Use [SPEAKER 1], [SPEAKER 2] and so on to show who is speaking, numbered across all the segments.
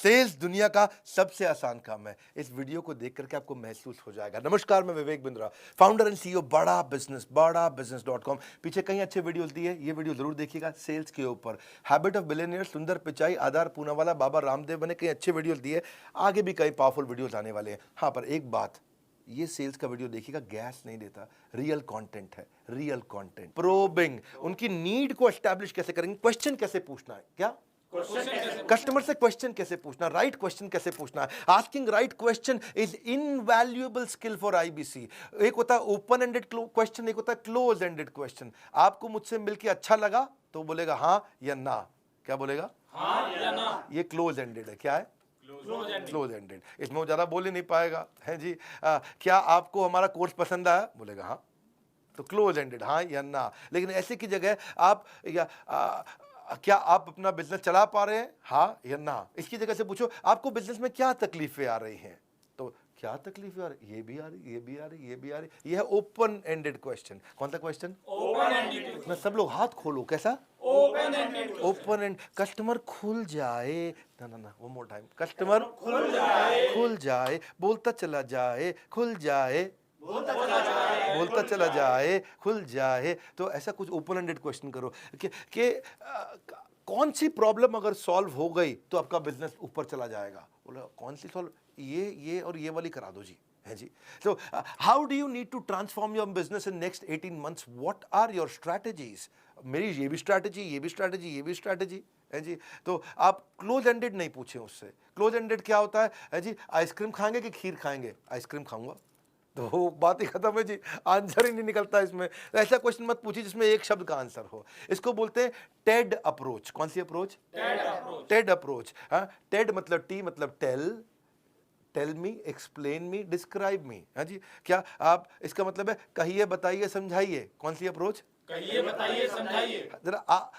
[SPEAKER 1] Sales दुनिया का सबसे आसान काम है। इस वीडियो को देख करके आपको महसूस हो जाएगा। नमस्कार, मैं Vivek Bindra, founder and CEO बड़ा बिजनेस.com। पीछे कई अच्छे वीडियोस दिए, ये वीडियो जरूर देखिएगा सेल्स के ऊपर। हैबिट ऑफ बिलियनियर, सुंदर पिचाई, आधार पूनावाला, बाबा रामदेव बने कई अच्छे वीडियोस दिए। आगे भी कई पावरफुल वीडियोस आने वाले हैं। हाँ, पर एक बात, ये सेल्स का वीडियो देखिएगा, गैस नहीं देता, रियल कंटेंट है, रियल कंटेंट। प्रोबिंग, उनकी नीड को एस्टैब्लिश कैसे करेंगे, क्वेश्चन कैसे पूछना है, क्या कस्टमर से क्वेश्चन कैसे पूछना, राइट क्वेश्चन कैसे पूछना है। Asking right question is invaluable skill for IBC. एक होता है ओपन एंडेड क्वेश्चन, एक होता है क्लोज एंडेड क्वेश्चन। आपको मुझसे मिलके अच्छा लगा तो बोलेगा हाँ या ना। क्या बोलेगा? हाँ या ना। ये क्लोज एंडेड है। क्या है? Close ended. इसमें वो ज्यादा बोल ही नहीं पाएगा, है जी। क्या आपको हमारा कोर्स पसंद आया? बोलेगा हाँ, तो क्लोज एंडेड, हाँ या ना। लेकिन ऐसे की जगह आप क्या आप अपना बिजनेस चला पा रहे हैं, हाँ या ना। इसकी जगह से पूछो आपको बिजनेस में क्या तकलीफें आ रही हैं, तो क्या तकलीफें आ रही, ये भी आ रही, ये भी आ रही, ये भी आ रही। ये है ओपन एंडेड क्वेश्चन। कौन सा क्वेश्चन? Open ended. ना सब लोग हाथ खोलो, कैसा? Open ended. Open and, customer खुल जाए, ना ना ना, वो मोर टाइम, कस्टमर खुल जाए, बोलता चला जाए, खुल जाए, बोलता चला जाए, खुल जाए। तो ऐसा कुछ ओपन एंडेड क्वेश्चन करो कि कौन सी प्रॉब्लम अगर सॉल्व हो गई तो आपका बिजनेस ऊपर चला जाएगा। बोला कौन सी सॉल्व? ये और ये वाली करा दो जी, है जी। So how do you need to transform your business in next 18 months, what are your strategies. मेरी ये भी स्ट्रैटेजी, ये भी स्ट्रैटेजी, ये भी स्ट्रैटेजी, है जी। तो आप क्लोज एंडेड नहीं पूछे उससे। क्लोज एंडेड क्या होता है जी? आइसक्रीम खाएंगे कि खीर खाएंगे? आइसक्रीम खाऊंगा, तो बात ही खत्म है जी, आंसर ही नहीं निकलता इसमें। ऐसा क्वेश्चन मत पूछिए जिसमें एक शब्द का आंसर हो। इसको बोलते हैं टेड अप्रोच। कौन सी अप्रोच? TED approach. हाँ, टेड मतलब टी मतलब tell me, explain me, describe me. हाँ जी। क्या आप, इसका मतलब है कहिए, बताइए, समझाइए। कौन सी अप्रोच? कहिए, बताइए, समझाइए। जरा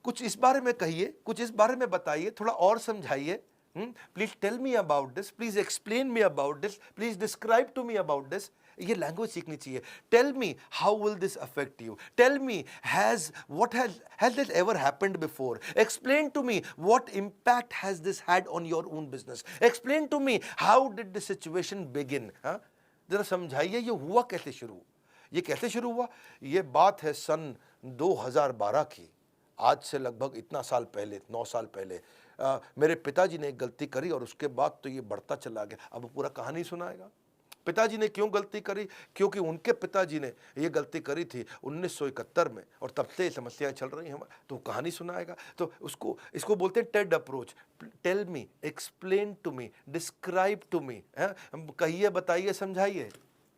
[SPEAKER 1] कुछ इस बारे में कहिए, कुछ इस बारे में बताइए, थोड़ा और समझाइए। Please tell me about this, please explain me about this, please describe to me about this. ये लैंग्वेज सीखनी चाहिए। Tell me how will this affect you, tell me has this ever happened before, explain to me what impact has this had on your own business, explain to me how did this situation begin. जरा समझाइए ये हुआ कैसे शुरू, ये कैसे शुरू हुआ। ये बात है सन 2012 की, आज से लगभग इतना साल पहले, 9 साल पहले। मेरे पिताजी ने एक गलती करी और उसके बाद तो ये बढ़ता चला गया। अब पूरा कहानी सुनाएगा पिताजी ने क्यों गलती करी, क्योंकि उनके पिताजी ने ये गलती करी थी 1971 में और तब से समस्याएं चल रही हैं। तो कहानी सुनाएगा। तो इसको बोलते हैं TED approach. Tell me, explain to me, describe to me. कहिए, बताइए, समझाइए।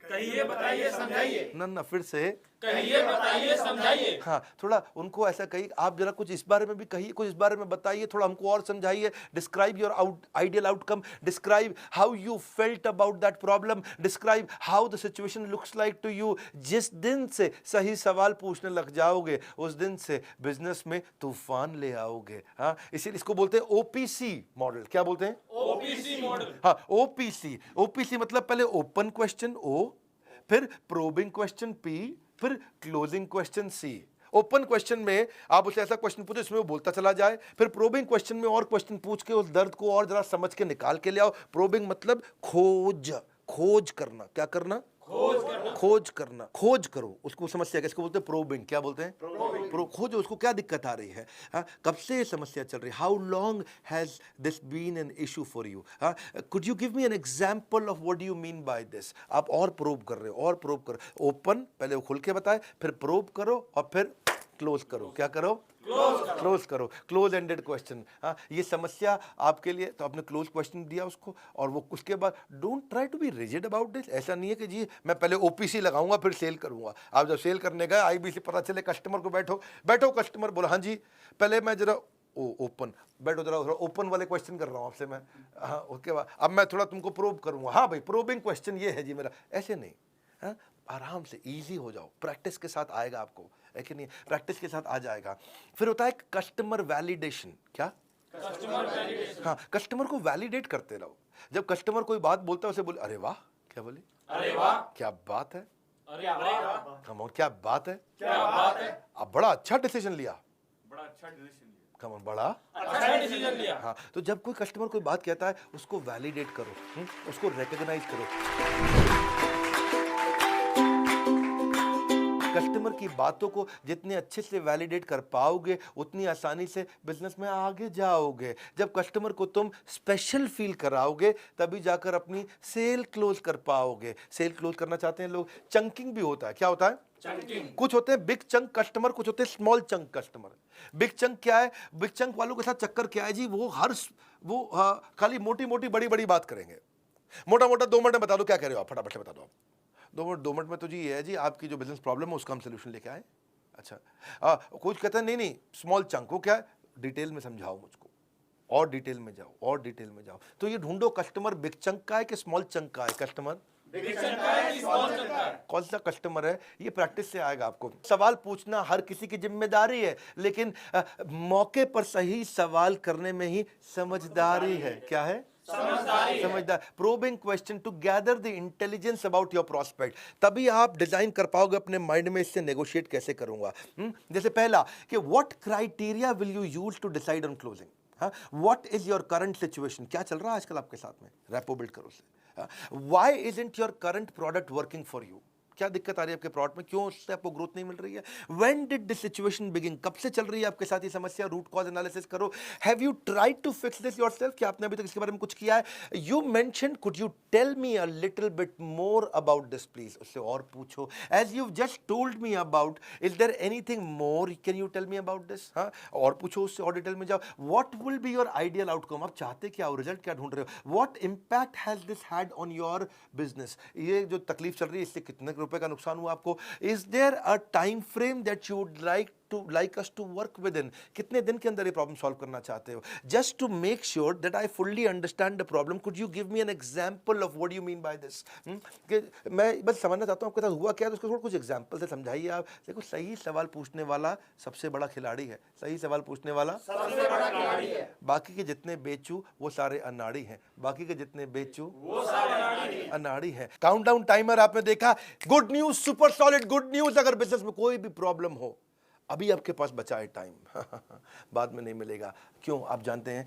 [SPEAKER 1] कहिए, बताइए, समझाइए। ना फिर से कहिए, बताइए, समझाइए। हाँ, थोड़ा उनको ऐसा कहिए, आप जरा कुछ इस बारे में भी कहिए, कुछ इस बारे में बताइए, थोड़ा हमको और समझाइए। Describe your ideal outcome, describe how you felt about that problem, describe how the situation looks like to you. जिस दिन से सही सवाल पूछने लग जाओगे उस दिन से बिजनेस में तूफान ले आओगे। हाँ, इसीलिए इसको बोलते हैं ओपीसी मॉडल। क्या बोलते हैं? OPC model. हाँ, ओपीसी मतलब पहले ओपन क्वेश्चन ओ, फिर प्रोबिंग क्वेश्चन पी, फिर क्लोजिंग क्वेश्चन सी। ओपन क्वेश्चन में आप उसे ऐसा क्वेश्चन पूछो इसमें वो बोलता चला जाए, फिर प्रोबिंग क्वेश्चन में और क्वेश्चन पूछ के उस दर्द को और जरा समझ के निकाल के ले आओ। प्रोबिंग मतलब खोज करना। क्या करना? खोज करना, खोज करो उसको, समस्या इसको बोलते हैं प्रोबिंग। क्या बोलते हैं? खोजो उसको क्या दिक्कत आ रही है। हाँ, कब से ये समस्या चल रही है, how long has this been an issue for you. हाँ, could you give me an example of what you mean by this. आप और प्रोब कर रहे हो, और प्रोब करो। ओपन पहले वो खुल के बताए, फिर प्रोब करो और फिर क्लोज करो। क्या करो? क्लोज करो। Close ended question. हाँ, ये समस्या आपके लिए, तो आपने क्लोज क्वेश्चन दिया उसको, और वो उसके बाद don't try to be rigid about this. ऐसा नहीं है कि जी मैं पहले ओपीसी लगाऊंगा फिर सेल करूंगा। आप जब सेल करने गए आईबीसी, पता चले कस्टमर को बैठो कस्टमर बोला हाँ जी, पहले मैं जरा ओपन बैठो, जरा ओपन वाले क्वेश्चन कर रहा हूँ आपसे मैं। हाँ, उसके बाद अब मैं थोड़ा तुमको प्रोब करूंगा। हाँ भाई, प्रोबिंग क्वेश्चन ये है जी मेरा। ऐसे नहीं। हाँ, आराम से इजी हो जाओ, प्रैक्टिस के साथ आएगा आपको, है कि नहीं? प्रैक्टिस के साथ आ जाएगा। फिर होता है कस्टमर वैलिडेशन। क्या? Customer validation. हाँ, कस्टमर को वैलिडेट करते रहो। जब कस्टमर कोई बात बोलता है उसे बोले अरे वाह। क्या बोले? अरे वाह, क्या बात है। अरे वाह, क्या बात है, क्या बात है। अब बड़ा अच्छा डिसीजन लिया, बड़ा अच्छा डिसीजन लिया। कम ऑन, बड़ा
[SPEAKER 2] अच्छा डिसीजन लिया।
[SPEAKER 1] हाँ। तो जब कोई कस्टमर कोई बात कहता है उसको वैलिडेट करो, उसको रिकॉग्नाइज करो। कस्टमर की बातों को जितने अच्छे से वैलिडेट कर पाओगे उतनी आसानी से बिजनेस में आगे जाओगे। जब कस्टमर को तुम स्पेशल फील कराओगे तभी जाकर अपनी सेल क्लोज कर पाओगे। सेल क्लोज करना चाहते हैं लोग, चंकिंग भी होता है। क्या होता है?
[SPEAKER 2] चंकिंग।
[SPEAKER 1] कुछ होते हैं बिग चंक कस्टमर, कुछ होते हैं small chunk customer. Big chunk क्या है? बिग चंक वालों के साथ चक्कर क्या है जी, वो खाली मोटी मोटी बड़ी बड़ी बात करेंगे। मोटा मोटा 2 मिनट में बता दो क्या कह रहे हो आप, फटाफट से बता दो आप। 2 मिनट में तो जी ये है जी, आपकी जो बिजनेस प्रॉब्लम है उसका हम सोल्यूशन लेके आए। अच्छा, कुछ कहते हैं नहीं स्मॉल चंक, वो क्या है? डिटेल में समझाओ मुझको, और डिटेल में जाओ, और डिटेल में जाओ। तो ये ढूंढो कस्टमर बिग चंक का है कि स्मॉल चंक का है। कस्टमर
[SPEAKER 2] बिग चंक का है कि स्मॉल चंक का है?
[SPEAKER 1] कौन सा कस्टमर है, ये प्रैक्टिस से आएगा आपको। सवाल पूछना हर किसी की जिम्मेदारी है, लेकिन मौके पर सही सवाल करने में ही समझदारी है। क्या है? समझदार। Probing question to gather the intelligence about your prospect. तभी आप डिजाइन कर पाओगे अपने माइंड में इससे नेगोशिएट कैसे करूंगा। जैसे पहला कि what criteria will you use to decide on closing. What is your current situation, क्या चल रहा है आजकल आपके साथ में, रैपो बिल्ड करो उससे। Why isn't your current product working for you, क्या दिक्कत आ रही है आपके प्रोडक्ट में, क्यों उससे आपको ग्रोथ नहीं मिल रही है। When did this situation begin, कब से चल रही है आपके साथ ये समस्या, रूट कॉज एनालिसिस करो। Have you tried to fix this yourself, क्या आपने अभी तक इसके बारे में कुछ किया है। You mentioned could you tell me a little bit more about this please, उससे और पूछो। As you just told me about, is there anything more, can you tell me about this. हाँ, और पूछो उससे, और डिटेल में जाओ। What will be your ideal outcome, आप चाहते क्या हो, रिजल्ट क्या ढूंढ रहे हो। What impact has this had on your business, ये जो तकलीफ चल रही है इससे कितने रुपए का नुकसान हुआ आपको। Is there a time frame that you would like us to work within, कितने दिन के अंदर ये प्रॉब्लम सॉल्व करना चाहते हो। Just to make sure that I fully understand the problem, could you give me an example of what you mean by this. मैं बस समझना चाहता हूं आपके साथ हुआ क्या है, तो उसको कुछ एग्जांपल से समझाइए आप। देखो, सही सवाल पूछने वाला सबसे बड़ा खिलाड़ी है, सही सवाल पूछने वाला
[SPEAKER 2] सबसे बड़ा खिलाड़ी है।
[SPEAKER 1] बाकी के जितने बेचू वो सारे अनाड़ी हैं, बाकी के जितने बेचू
[SPEAKER 2] वो सारे
[SPEAKER 1] अनाड़ी है। काउंटडाउन टाइमर आपने देखा। Good news, super solid good news, अगर बिजनेस में कोई भी प्रॉब्लम हो अभी आपके पास बचा है टाइम, बाद में नहीं मिलेगा। क्यों, आप जानते हैं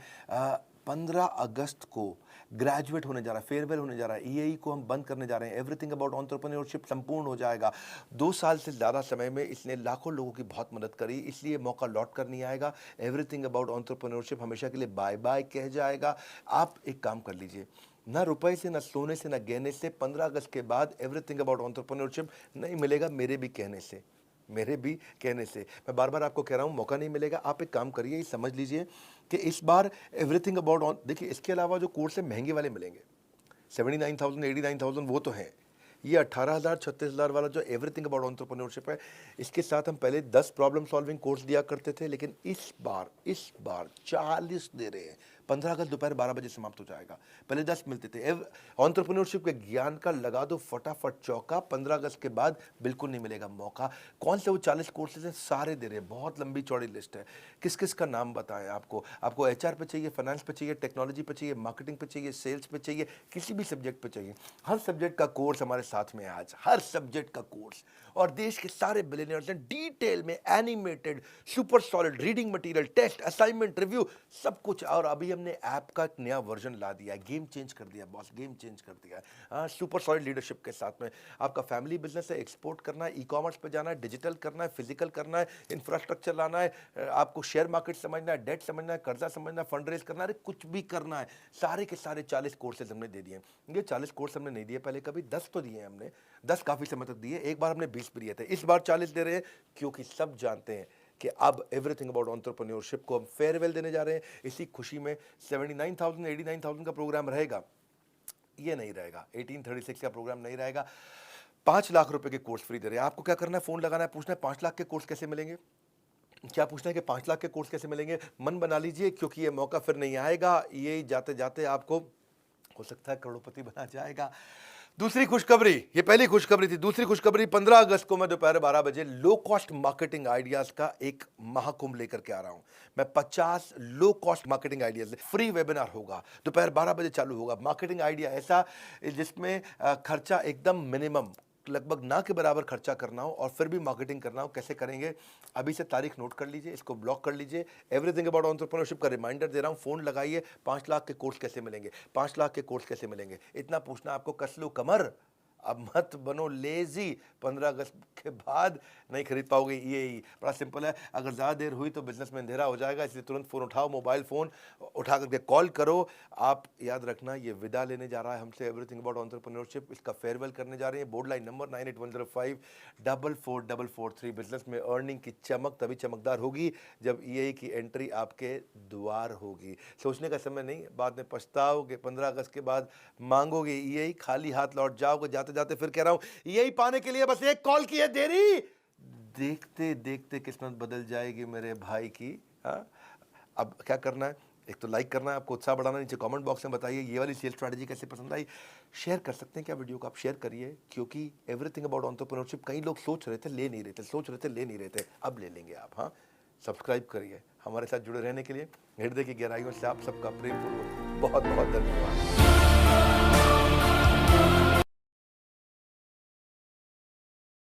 [SPEAKER 1] 15 अगस्त को ग्रेजुएट होने जा रहा है, फेयरवेल होने जा रहा है, ईएई को हम बंद करने जा रहे हैं। एवरीथिंग अबाउट एंटरप्रेन्योरशिप संपूर्ण हो जाएगा। 2 साल से ज़्यादा समय में इसने लाखों लोगों की बहुत मदद करी, इसलिए मौका लौट कर नहीं आएगा। एवरीथिंग अबाउट एंटरप्रेन्योरशिप हमेशा के लिए बाय बाय कह जाएगा। आप एक काम कर लीजिए, ना रुपए से, ना सोने से, ना गहने से 15 अगस्त के बाद एवरीथिंग अबाउट एंटरप्रेन्योरशिप नहीं मिलेगा। मेरे भी कहने से, मेरे भी कहने से, मैं बार बार आपको कह रहा हूँ, मौका नहीं मिलेगा। आप एक काम करिए, समझ लीजिए कि इस बार एवरीथिंग अबाउट, देखिए इसके अलावा जो कोर्स है महंगे वाले मिलेंगे, 79,000 89,000 वो तो हैं। ये 18,000 36,000 वाला जो एवरीथिंग अबाउट एंटरप्रेन्योरशिप है, इसके साथ हम पहले 10 प्रॉब्लम सॉल्विंग कोर्स दिया करते थे, लेकिन इस बार 40 दे रहे हैं। 15 अगस्त दोपहर 12 बजे समाप्त हो जाएगा। पहले 10 मिलते थे। एंटरप्रेन्योरशिप के ज्ञान का लगा दो फटाफट चौका। 15 अगस्त के बाद बिल्कुल नहीं मिलेगा मौका। कौन से वो 40 कोर्सेज हैं, सारे दे रहे हैं, बहुत लंबी चौड़ी लिस्ट है। किस किस का नाम बताएं आपको एचआर पे चाहिए, फाइनेंस पे चाहिए, टेक्नोलॉजी पे चाहिए, मार्केटिंग पे चाहिए, सेल्स पे चाहिए, किसी भी सब्जेक्ट पे चाहिए। हर सब्जेक्ट का कोर्स हमारे साथ में है आज, हर सब्जेक्ट का कोर्स। और देश के सारे बिलियनियर्स हैं, डिटेल में animated, super solid reading material, test, assignment, review, सब कुछ। और अभी हमने ऐप का एक नया वर्जन ला दिया है, गेम चेंज कर दिया बॉस, गेम चेंज कर दिया है। सुपर सॉलिड लीडरशिप के साथ में आपका फैमिली बिजनेस है, एक्सपोर्ट करना है, ई कॉमर्स पे जाना है, डिजिटल करना है, फिजिकल करना है, इंफ्रास्ट्रक्चर लाना है, आपको शेयर मार्केट समझना है, डेट समझना है, कर्जा समझना है, फंड रेज करना है, कुछ भी करना है, सारे के सारे 40 कोर्सेज हमने दे दिए। ये 40 कोर्स हमने नहीं दिए पहले कभी, 10 तो दिए हमने, 10 काफी समय तक दिए, एक बार हमने 20 भी दिए थे, इस बार 40 दे रहे हैं, क्योंकि सब जानते हैं कि अब एवरीथिंग अबाउट एंटरप्रेन्योरशिप को हम फेयरवेल देने जा रहे हैं। इसी खुशी में 79,000 89,000 का प्रोग्राम रहेगा, ये नहीं रहेगा, 1836 का प्रोग्राम नहीं रहेगा। 5 लाख रुपए के कोर्स फ्री दे रहे हैं। आपको क्या करना है, फोन लगाना है, पूछना है 5 लाख के कोर्स कैसे मिलेंगे। क्या पूछना है कि 5 लाख के कोर्स कैसे मिलेंगे, मन बना लीजिए, क्योंकि ये मौका फिर नहीं आएगा। ये जाते जाते आपको हो सकता है करोड़पति बना जाएगा। दूसरी खुशखबरी, ये पहली खुशखबरी थी। दूसरी खुशखबरी, 15 अगस्त को मैं दोपहर 12 बजे लो कॉस्ट मार्केटिंग आइडियाज का एक महाकुंभ लेकर के आ रहा हूं। मैं 50 low cost marketing ideas, free webinar होगा, दोपहर 12 बजे चालू होगा। मार्केटिंग आइडिया ऐसा जिसमें खर्चा एकदम मिनिमम, लगभग ना के बराबर खर्चा करना हो और फिर भी मार्केटिंग करना हो, कैसे करेंगे? अभी से तारीख नोट कर लीजिए, इसको ब्लॉक कर लीजिए। एवरीथिंग अबाउट एंटरप्रेन्योरशिप का रिमाइंडर दे रहा हूँ, फ़ोन लगाइए। 5 लाख के कोर्स कैसे मिलेंगे, 5 लाख के कोर्स कैसे मिलेंगे, इतना पूछना आपको। कस लो कमर, अब मत बनो लेजी। 15 अगस्त के बाद नहीं खरीद पाओगे ये। बड़ा सिंपल है, अगर ज़्यादा देर हुई तो बिजनेस में अंधेरा हो जाएगा, इसलिए तुरंत फ़ोन उठाओ, मोबाइल फ़ोन उठा करके कॉल करो। आप याद रखना, ये विदा लेने जा रहा है हमसे एवरीथिंग अबाउट एंटरप्रेन्योरशिप, इसका फेयरवेल करने जा रहे हैं। Board line number 9810544443। बिजनेस में अर्निंग की चमक तभी चमकदार होगी जब EI की एंट्री आपके द्वार होगी। सोचने का समय नहीं, बाद में पछताओगे। 15 अगस्त के बाद मांगोगे EI, खाली हाथ लौट जाओगे। जाते जाते फिर कह रहा हूं, EI पाने के लिए बस एक कॉल की है देरी। देखते देखते किस्मत बदल जाएगी मेरे भाई की। हाँ, अब क्या करना है? एक तो लाइक करना है, आपको उत्साह बढ़ाना। नीचे कमेंट बॉक्स में बताइए ये वाली सेल स्ट्रैटेजी कैसे पसंद आई। शेयर कर सकते हैं क्या वीडियो को? आप शेयर करिए, क्योंकि एवरीथिंग अबाउट एंटरप्रेन्योरशिप कई लोग सोच रहे थे ले नहीं रहे थे, सोच रहे थे ले नहीं रहे थे, अब ले लेंगे आप। हाँ, सब्सक्राइब करिए। हमारे साथ जुड़े रहने के लिए हृदय की गहराइयों से आप सबका प्रेमपूर्वक बहुत बहुत धन्यवाद।